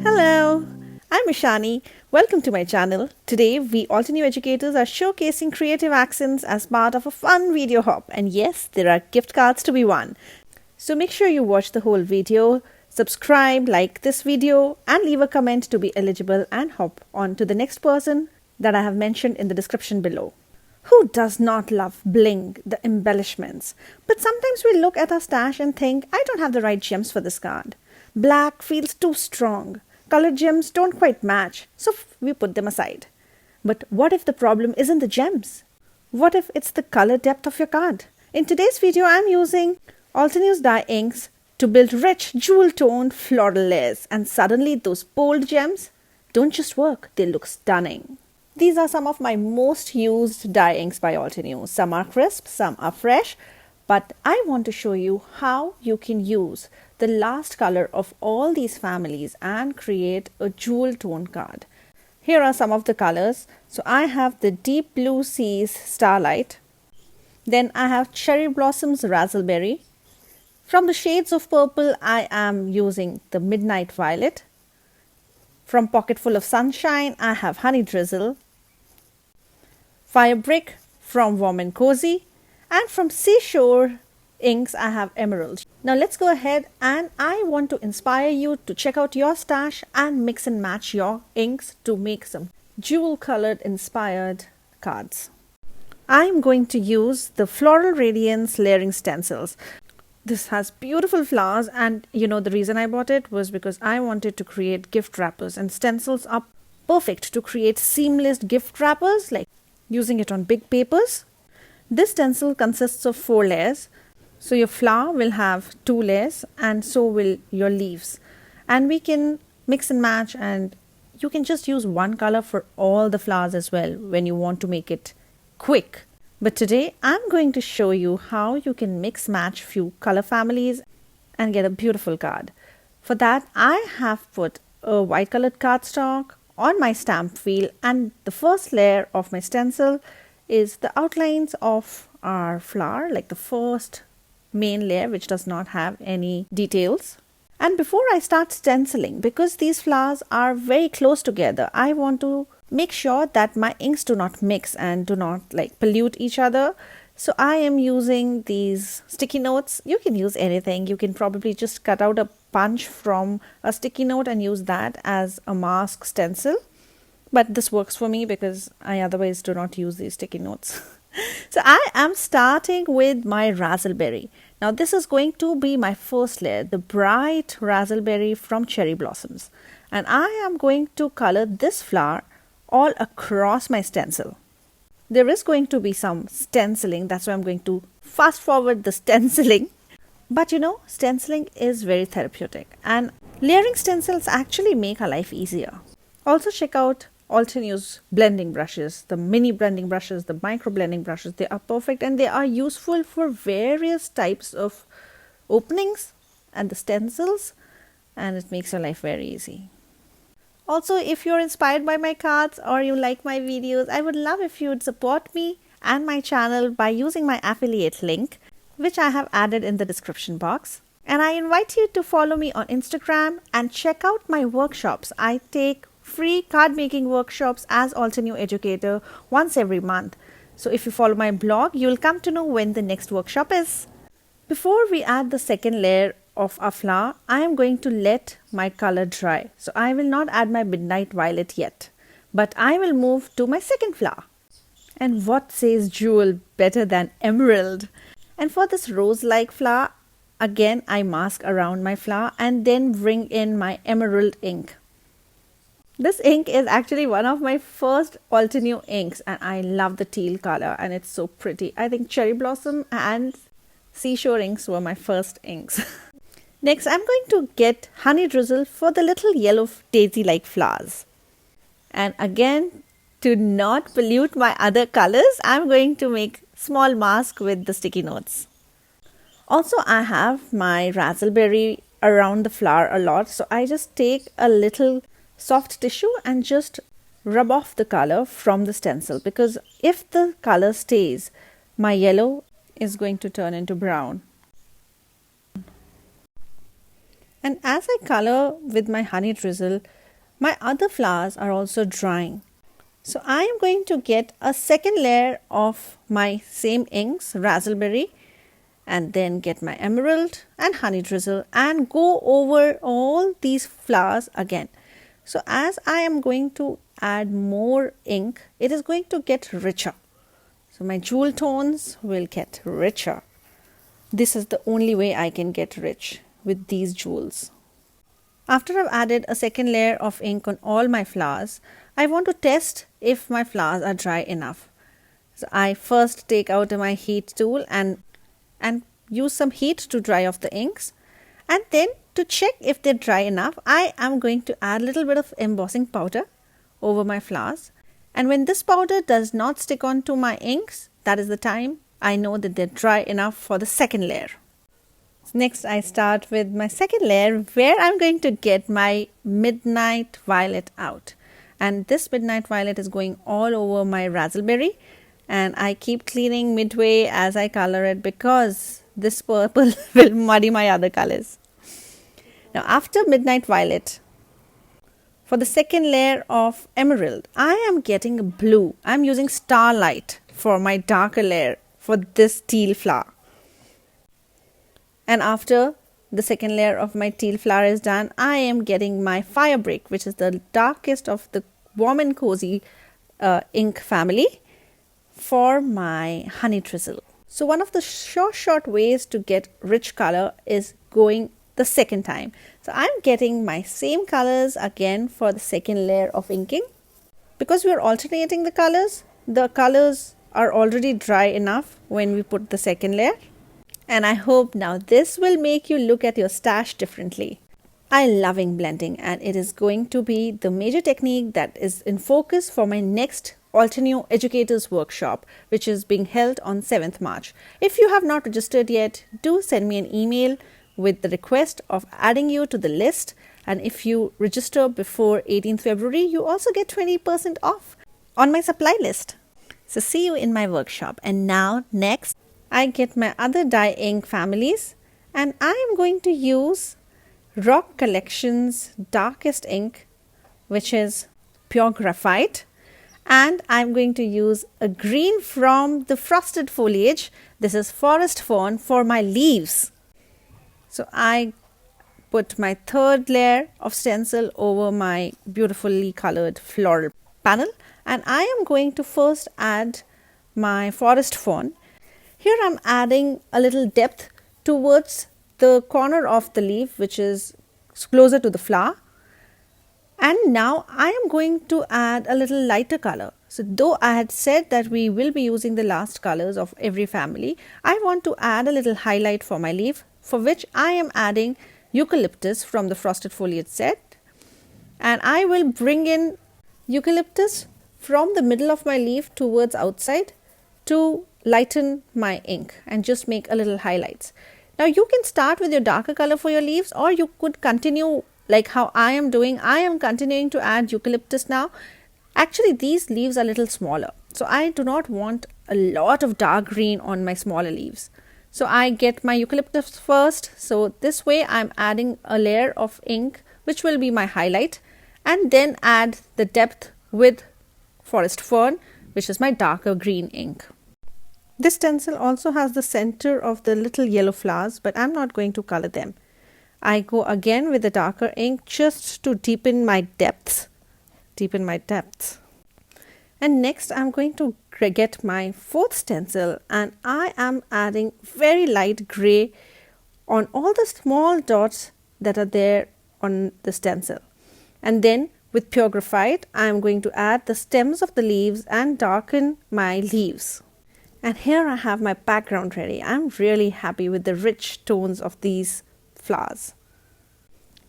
Hello, I'm Ishani. Welcome to my channel. Today, we Altenew educators are showcasing creative accents as part of a fun video hop. And yes, there are gift cards to be won. So make sure you watch the whole video, subscribe, like this video, and leave a comment to be eligible and hop on to the next person that I have mentioned in the description below. Who does not love bling, the embellishments? But sometimes we look at our stash and think, I don't have the right gems for this card. Black feels too strong. Colored gems don't quite match, so we put them aside. But what if the problem isn't the gems? What if it's the color depth of your card? In today's video, I'm using Altenew Dye inks to build rich, jewel-toned floral layers, and suddenly those bold gems don't just work, they look stunning. These are some of my most used dye inks by Altenew. Some are crisp, some are fresh, but I want to show you how you can use the last color of all these families and create a jewel tone card. Here are some of the colors. So I have the Deep Blue Seas Starlight. Then I have Cherry Blossoms Raspberry. From the shades of purple, I am using the Midnight Violet. From Pocketful of Sunshine, I have Honey Drizzle, Fire Brick from Warm and Cozy, and from Seashore inks, I have Emerald. Now let's go ahead, and I want to inspire you to check out your stash and mix and match your inks to make some jewel colored inspired cards. I'm going to use the Floral Radiance layering stencils. This has beautiful flowers, and the reason I bought it was because I wanted to create gift wrappers, and stencils are perfect to create seamless gift wrappers, like using it on big papers. This stencil consists of 4 layers. So your flower will have 2 layers, and so will your leaves. And we can mix and match, and you can just use one color for all the flowers as well when you want to make it quick. But today I'm going to show you how you can mix match few color families and get a beautiful card. For that, I have put a white colored cardstock on my stamp wheel, and the first layer of my stencil is the outlines of our flower, like the first main layer which does not have any details. And before I start stenciling, because these flowers are very close together, I want to make sure that my inks do not mix and do not pollute each other. So I am using these sticky notes. You can use anything. You can probably just cut out a punch from a sticky note and use that as a mask stencil. But this works for me because I otherwise do not use these sticky notes. So I am starting with my raspberry. Now this is going to be my first layer, the bright raspberry from Cherry Blossoms. And I am going to color this flower all across my stencil. There is going to be some stenciling, that's why I'm going to fast forward the stenciling. But stenciling is very therapeutic, and layering stencils actually make our life easier. Also check out Altenew's blending brushes, the mini blending brushes, the micro blending brushes. They are perfect, and they are useful for various types of openings and the stencils, and it makes your life very easy. Also, if you're inspired by my cards or you like my videos, I would love if you would support me and my channel by using my affiliate link, which I have added in the description box. And I invite you to follow me on Instagram and check out my workshops. I take free card making workshops as Altenew Educator once every month. So if you follow my blog, you'll come to know when the next workshop is. Before we add the second layer of our flower, I am going to let my color dry. So I will not add my Midnight Violet yet, but I will move to my second flower. And what says jewel better than emerald? And for this rose-like flower, again I mask around my flower and then bring in my emerald ink. This ink is actually one of my first Altenew inks, and I love the teal color and it's so pretty. I think Cherry Blossom and Seashore inks were my first inks. Next, I'm going to get Honey Drizzle for the little yellow daisy-like flowers. And again, to not pollute my other colors, I'm going to make small mask with the sticky notes. Also, I have my raspberry around the flower a lot, so I just take a little soft tissue and just rub off the color from the stencil, because if the color stays, my yellow is going to turn into brown. And as I color with my honey drizzle, my other flowers are also drying. So I am going to get a second layer of my same inks, raspberry, and then get my emerald and honey drizzle and go over all these flowers again. So as I am going to add more ink, it is going to get richer. So my jewel tones will get richer. This is the only way I can get rich with these jewels. After I've added a second layer of ink on all my flowers, I want to test if my flowers are dry enough. So I first take out my heat tool and use some heat to dry off the inks. And then to check if they're dry enough, I am going to add a little bit of embossing powder over my flowers. And when this powder does not stick onto my inks, that is the time I know that they're dry enough for the second layer. Next, I start with my second layer where I'm going to get my midnight violet out. And this midnight violet is going all over my raspberry. And I keep cleaning midway as I color it because this purple will muddy my other colors. Now, after midnight violet, for the second layer of emerald, I am getting a blue. I'm using starlight for my darker layer for this teal flower. And after the second layer of my teal flower is done, I am getting my fire brick, which is the darkest of the warm and cozy ink family, for my honey drizzle. So one of the short ways to get rich color is going the second time. So I'm getting my same colors again for the second layer of inking. Because we are alternating the colors are already dry enough when we put the second layer. And I hope now this will make you look at your stash differently. I love ink blending, and it is going to be the major technique that is in focus for my next Altenew Educators workshop, which is being held on 7th March. If you have not registered yet, do send me an email with the request of adding you to the list. And if you register before 18th February, you also get 20% off on my supply list. So see you in my workshop. And now next, I get my other dye ink families, and I am going to use Rock Collection's darkest ink, which is pure graphite, and I'm going to use a green from the frosted foliage. This is forest fern for my leaves. So I put my third layer of stencil over my beautifully colored floral panel, and I am going to first add my forest fern. Here I'm adding a little depth towards the corner of the leaf, which is closer to the flower. And now I am going to add a little lighter color. So though I had said that we will be using the last colors of every family, I want to add a little highlight for my leaf, for which I am adding eucalyptus from the frosted foliage set. And I will bring in eucalyptus from the middle of my leaf towards outside to lighten my ink and just make a little highlights. Now you can start with your darker color for your leaves, or you could continue like how I am doing. I am continuing to add eucalyptus now. Actually, these leaves are a little smaller, so I do not want a lot of dark green on my smaller leaves. So I get my eucalyptus first. So this way I'm adding a layer of ink, which will be my highlight, and then add the depth with forest fern, which is my darker green ink. This stencil also has the center of the little yellow flowers, but I'm not going to color them. I go again with the darker ink just to deepen my depths. And next I'm going to get my fourth stencil, and I am adding very light gray on all the small dots that are there on the stencil. And then with pure graphite, I am going to add the stems of the leaves and darken my leaves. And here I have my background ready. I'm really happy with the rich tones of these flowers.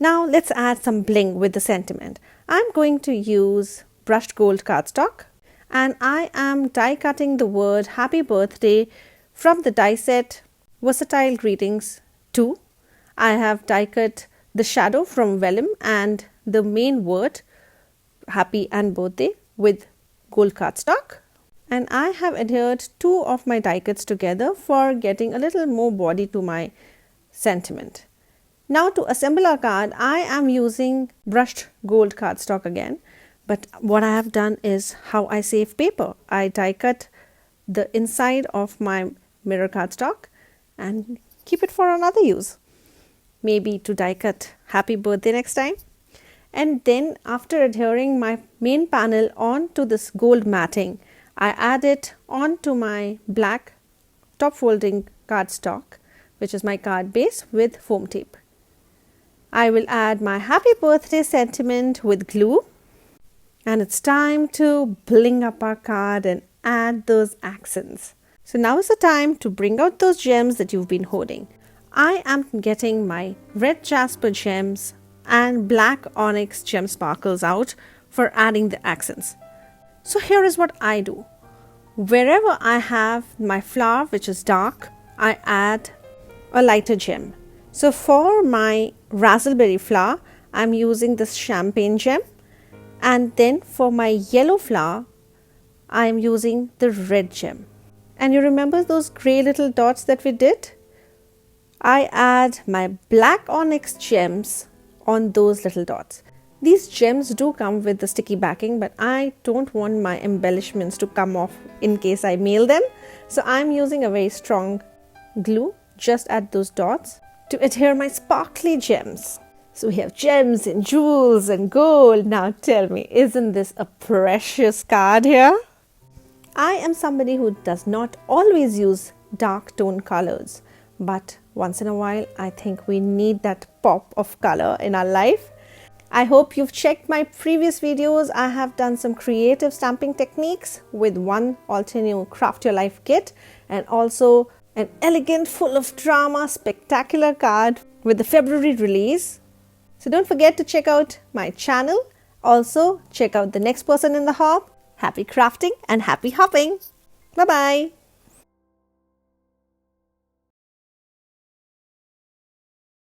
Now let's add some bling with the sentiment. I'm going to use brushed gold cardstock, and I am die cutting the word happy birthday from the die set Versatile Greetings 2. I have die cut the shadow from vellum and the main word happy and birthday with gold cardstock. And I have adhered two of my die cuts together for getting a little more body to my sentiment. Now to assemble our card, I am using brushed gold cardstock again. But what I have done is how I save paper. I die cut the inside of my mirror cardstock and keep it for another use. Maybe to die cut happy birthday next time. And then after adhering my main panel onto this gold matting, I add it onto my black top folding cardstock, which is my card base, with foam tape. I will add my happy birthday sentiment with glue. And it's time to bling up our card and add those accents. So now is the time to bring out those gems that you've been holding. I am getting my red jasper gems and black onyx gem sparkles out for adding the accents. So here is what I do. Wherever I have my flower which is dark, I add a lighter gem. So for my raspberry flower, I'm using this champagne gem, and then for my yellow flower, I'm using the red gem. And you remember those gray little dots that we did? I add my black onyx gems on those little dots. These gems do come with the sticky backing, but I don't want my embellishments to come off in case I mail them. So I'm using a very strong glue just at those dots to adhere my sparkly gems. So we have gems and jewels and gold. Now tell me, isn't this a precious card here? I am somebody who does not always use dark tone colors, but once in a while I think we need that pop of color in our life. I hope you've checked my previous videos. I have done some creative stamping techniques with one Altenew Craft Your Life kit and also an elegant, full of drama, spectacular card with the February release. So don't forget to check out my channel. Also check out the next person in the hop. Happy crafting and happy hopping. Bye bye.